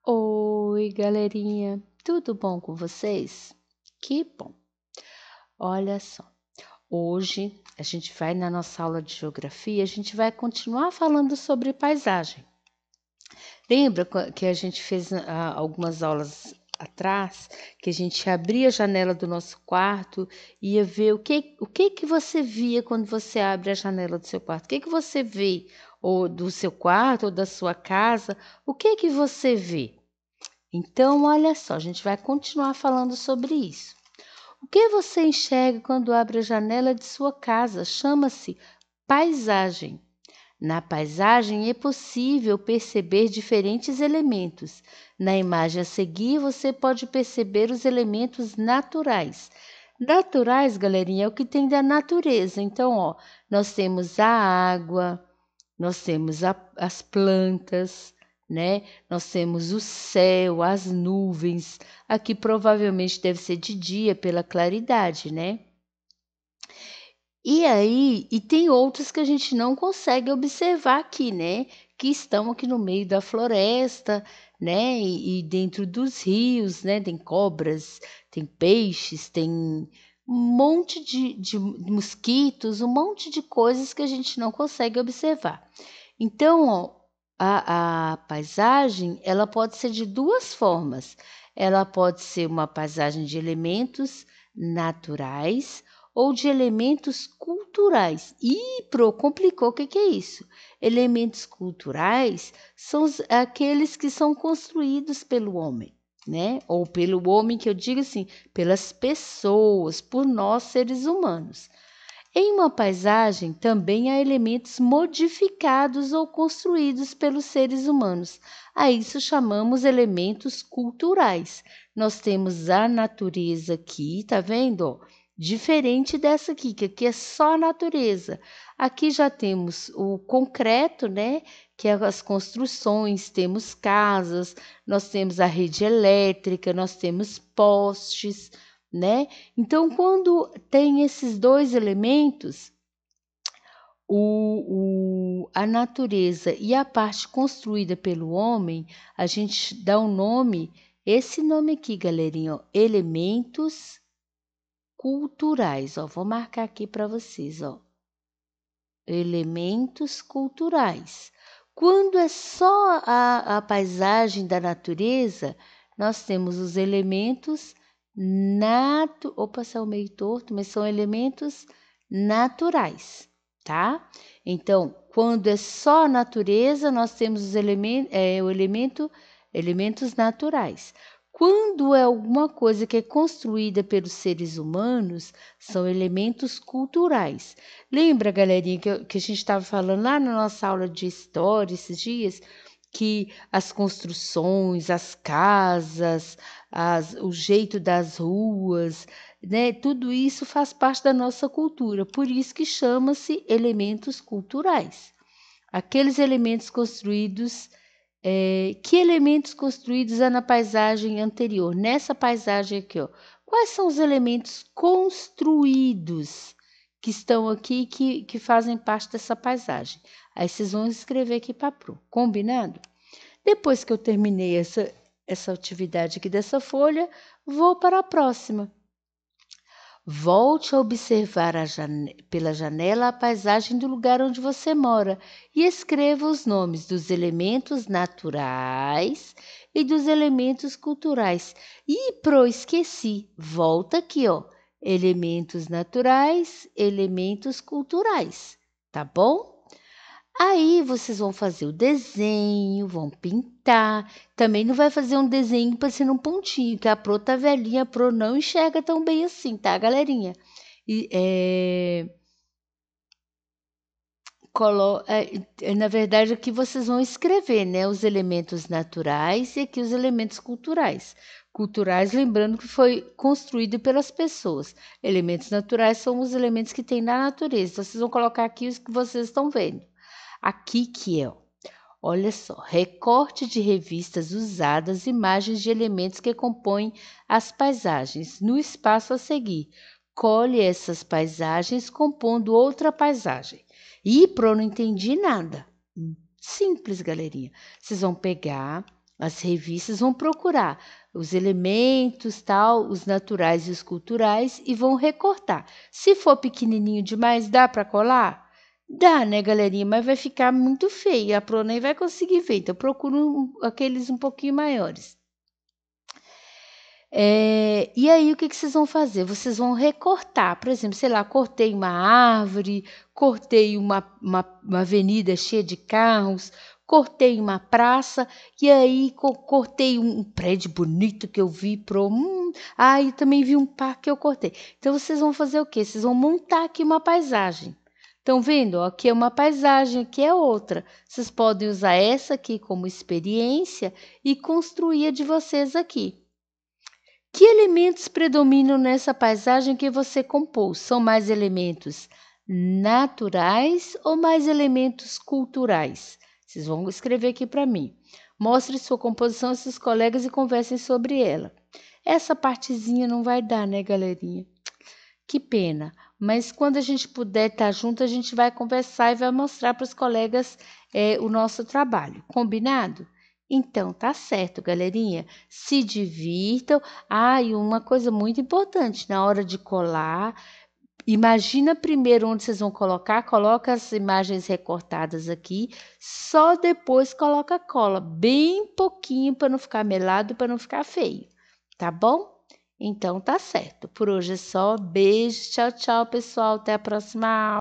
Oi, galerinha, tudo bom com vocês? Que bom! Olha só, hoje a gente vai na nossa aula de geografia, a gente vai continuar falando sobre paisagem. Lembra que a gente fez algumas aulas atrás, que a gente abria a janela do nosso quarto e ia ver o que você via quando você abre a janela do seu quarto? O que você vê? Ou do seu quarto, ou da sua casa? O que você vê? Então, olha só, a gente vai continuar falando sobre isso. O que você enxerga quando abre a janela de sua casa? Chama-se paisagem. Na paisagem é possível perceber diferentes elementos. Na imagem a seguir, você pode perceber os elementos naturais. Naturais, galerinha, é o que tem da natureza. Então, ó, nós temos a água, nós temos as plantas, né? Nós temos o céu, as nuvens. Aqui provavelmente deve ser de dia pela claridade, né? E tem outros que a gente não consegue observar aqui, né? Que estão aqui no meio da floresta, né? E dentro dos rios, né? Tem cobras, tem peixes, tem um monte de mosquitos, um monte de coisas que a gente não consegue observar. Então, ó, a paisagem, ela pode ser de duas formas. Ela pode ser uma paisagem de elementos naturais ou de elementos culturais. Complicou, o que é isso? Elementos culturais são aqueles que são construídos pelo homem, né? Ou pelo homem, que eu digo assim, pelas pessoas, por nós seres humanos. Em uma paisagem também há elementos modificados ou construídos pelos seres humanos. A isso chamamos elementos culturais. Nós temos a natureza aqui, tá vendo? Ó? Diferente dessa aqui, que aqui é só a natureza. Aqui já temos o concreto, né? Que é as construções, temos casas, nós temos a rede elétrica, nós temos postes, né? Então, quando tem esses dois elementos, a natureza e a parte construída pelo homem, a gente dá um nome, esse nome aqui, galerinha, ó, elementos culturais. Ó, vou marcar aqui para vocês, ó. Elementos culturais. Quando é só a paisagem da natureza, nós temos os elementos Opa, saiu meio torto, mas são elementos naturais, tá? Então, quando é só a natureza, nós temos elementos naturais. Quando é alguma coisa que é construída pelos seres humanos, são elementos culturais. Lembra, galerinha, que a gente estava falando lá na nossa aula de história esses dias, que as construções, as casas, o jeito das ruas, né? Tudo isso faz parte da nossa cultura, por isso que chama-se elementos culturais. Aqueles elementos construídos, que elementos construídos há na paisagem anterior? Nessa paisagem aqui, ó. Quais são os elementos construídos que estão aqui, que fazem parte dessa paisagem? Aí vocês vão escrever aqui para Pro, combinado? Depois que eu terminei essa atividade aqui dessa folha, vou para a próxima. Volte a observar pela janela a paisagem do lugar onde você mora e escreva os nomes dos elementos naturais e dos elementos culturais. Esqueci. Volta aqui, ó. Elementos naturais, elementos culturais. Tá bom? Aí vocês vão fazer o desenho, vão pintar. Também não vai fazer um desenho parecendo um pontinho, que a Pro tá velhinha, a Pro não enxerga tão bem assim, tá, galerinha? E, na verdade, aqui vocês vão escrever, né, os elementos naturais e aqui os elementos culturais. Culturais, lembrando que foi construído pelas pessoas. Elementos naturais são os elementos que tem na natureza. Então, vocês vão colocar aqui os que vocês estão vendo. Aqui que é, ó. Olha só, recorte de revistas usadas, imagens de elementos que compõem as paisagens. No espaço a seguir, colhe essas paisagens compondo outra paisagem. Pro, não entendi nada. Simples, galerinha. Vocês vão pegar As revistas vão procurar os elementos, tal, os naturais e os culturais e vão recortar. Se for pequenininho demais, dá para colar? Dá, né, galerinha? Mas vai ficar muito feio. A Pro nem vai conseguir ver. Então, procura aqueles um pouquinho maiores. E aí, o que vocês vão fazer? Vocês vão recortar. Por exemplo, sei lá, cortei uma árvore, cortei uma avenida cheia de carros, cortei uma praça, e aí cortei um prédio bonito que eu vi pro. E também vi um parque que eu cortei. Então, vocês vão fazer o quê? Vocês vão montar aqui uma paisagem. Estão vendo? Aqui é uma paisagem, aqui é outra. Vocês podem usar essa aqui como experiência e construir a de vocês aqui. Que elementos predominam nessa paisagem que você compôs? São mais elementos naturais ou mais elementos culturais? Vocês vão escrever aqui para mim. Mostre sua composição aos seus colegas e conversem sobre ela. Essa partezinha não vai dar, né, galerinha? Que pena. Mas quando a gente puder estar junto, a gente vai conversar e vai mostrar para os colegas o nosso trabalho. Combinado? Então, tá certo, galerinha. Se divirtam. E uma coisa muito importante, na hora de colar, imagina primeiro onde vocês vão colocar, coloca as imagens recortadas aqui, só depois coloca a cola, bem pouquinho para não ficar melado, para não ficar feio, tá bom? Então, tá certo. Por hoje é só. Beijo, tchau, tchau, pessoal. Até a próxima aula.